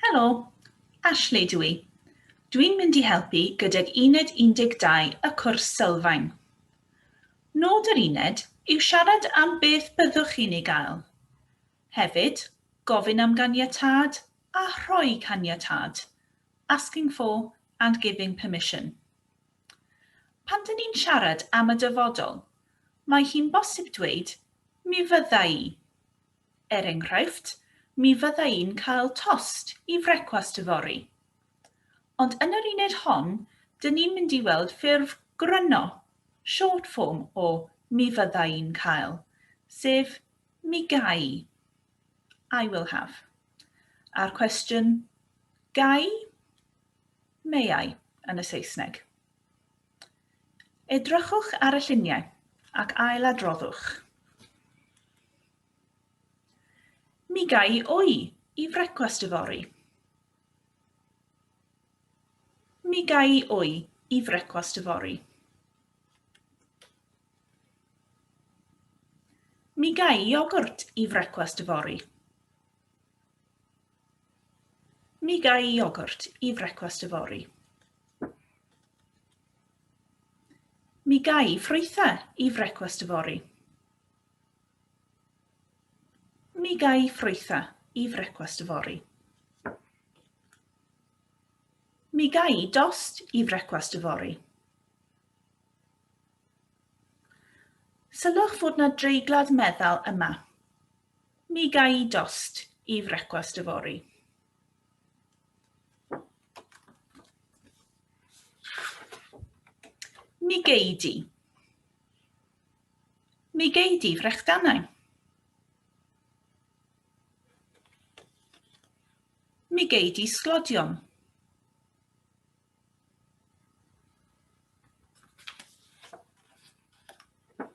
Helo, Ashley dwi i. Dwi'n mynd i helpu gydag Uned 12 y cwrs Sylfaen. Nod yr uned yw siarad am beth byddwch chi'n ei gael. Hefyd, gofyn am ganiatad a rhoi caniatad, asking for and giving permission. Pan dyn ni'n siarad am y dyfodol, mae hi'n bosib dweud, mi fydda i. Enghraifft, mi fydda i'n cael tost i frecwast yfory. Ond yn yr uned hon, dyn ni'n mynd i weld ffurf gryno, short form o mi fydda i'n cael, sef mi gai. I will have. A'r cwestiwn gai, may I yn y Saesneg. Edrychwch ar y lluniau ac ailadroddwch. Mi gai wy i frecwast yfory. Mi gai wy i frecwast yfory. Mi gai iogwrt i frecwast yfory. Mi gai iogwrt i frecwast yfory. Mi gai ffrwythau i frecwast yfory. Mi gai ffrwythau i frecwast yfory. Mi gai dost i frecwast yfory. Sylwch fod na dreiglad meddal yma. Mi gai dost i frecwast yfory. Mi geidi. Mi geidi frechdannau. Mi geidi sglodion.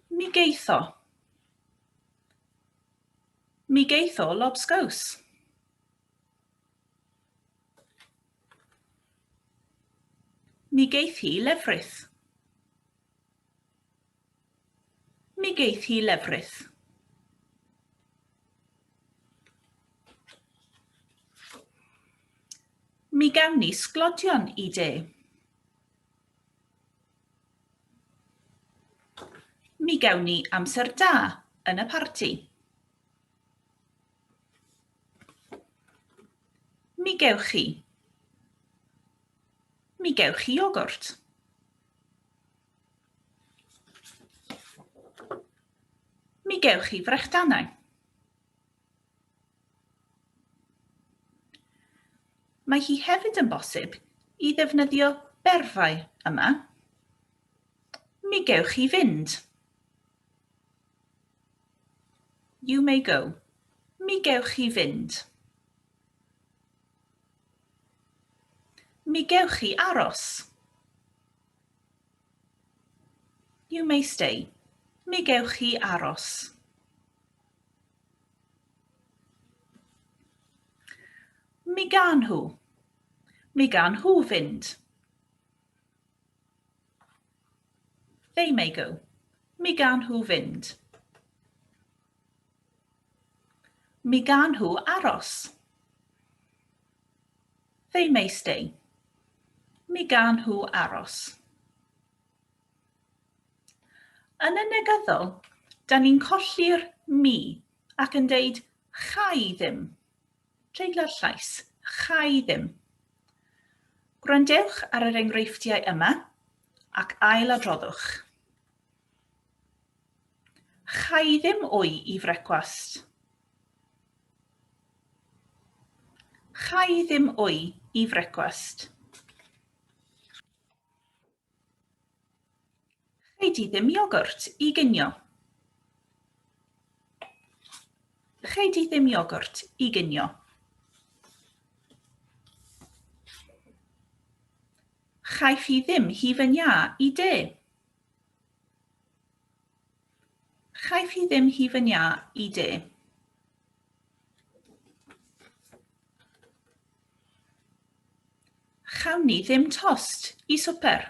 Mi geitho. Mi geitho lobsgaws. Mi geith hi lefrith. Mi geith hi lefrith. Mi gawn ni sglodion i de. Mi gawn ni amser da yn y parti. Mi gewch chi. Mi gewch chi iogwrt. Mi gewch chi frechdannau. Mae hi hefyd yn bosib i ddefnyddio berfau yma. Mi gewch chi fynd. You may go. Mi gewch chi fynd. Mi gewch chi aros. You may stay. Mi gewch chi aros. Mi gan nhw. Mi gan nhw fynd. They may go. Mi gan nhw fynd. Mi gan nhw aros. They may stay. Mi gan nhw aros. Yn y negyddol, da ni'n colli'r mi ac yn deud chai ddim. Treiglad llais, chai ddim. Gwrandewch ar yr enghreifftiau yma ac ailadroddwch. Chai ddim wy i frecwast. Chai ddim wy i frecwast. Chai di ddim iogwrt i ginio. Chai di ddim iogwrt i ginio. Chaiff hi ddim hufen iâ i de. Chaiff hi ddim hufen iâ i de. Chawn ni ddim tost i swper.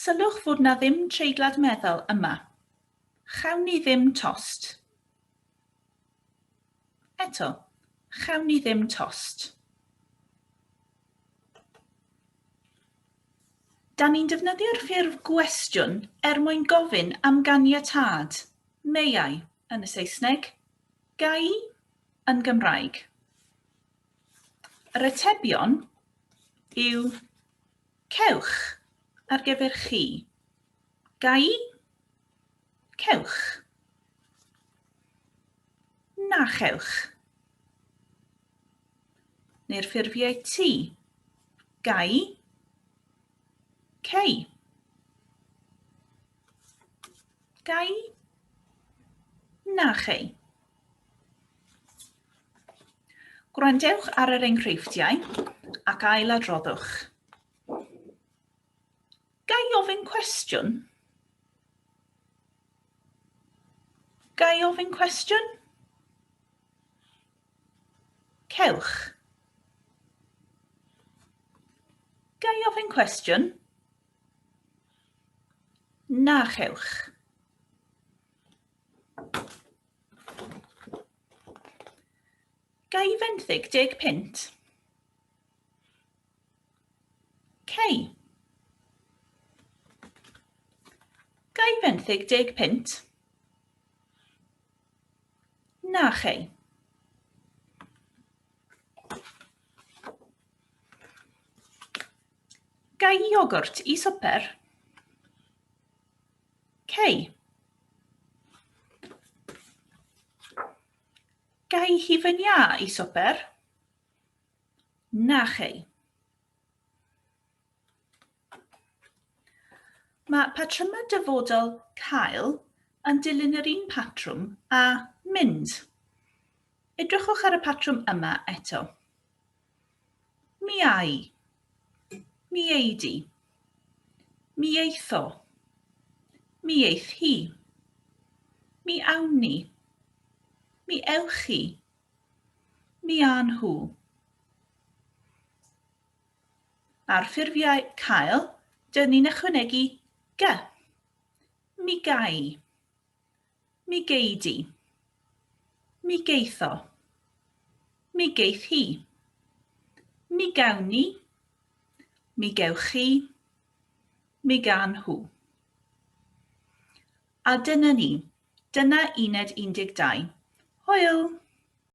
Sylwch fod na ddim treiglad meddal yma. Chawn ni ddim tost. Eto, chawn ni ddim tost. Da ni'n defnyddio'r ffurf gwestiwn mwyn gofyn am ganiatâd. May I yn y Saesneg, gai yn Gymraeg. Yr atebion yw cewch ar gyfer chi. Gai, cewch. Na chewch. Neu'r ffurfiau T. Gai, cei. Gai, na chei. Gwrandewch ar yr enghreifftiau ac ailadroddwch. Gai ofyn cwestiwn? Gai ofyn cwestiwn? Cewch. Gai ofyn cwestiwn? Na chewch. Gai 10 punt? Cei. Gai 10 punt? Na chei. Gai iogwrt I swper? Cei. Gai hufen iâ I swper? Na chei. Mae patrymau dyfodol cael yn dilyn yr un patrwm a mynd. Edrychwch ar y patrwm yma eto. Mi ai. Mi eidi. Mi eitho. Mi eith hi. Mi awn ni. Mi ewch chi. Mi a nhw. A'r ffurfiau cael, dyn ni'n ychwanegu gy. Mi gai. Mi geidi. Mi geitho. Mi geith hi. Mi gawn ni. Mi gewch chi. Mi gan nhw. A dyna ni. Dyna uned 12. Hwyl!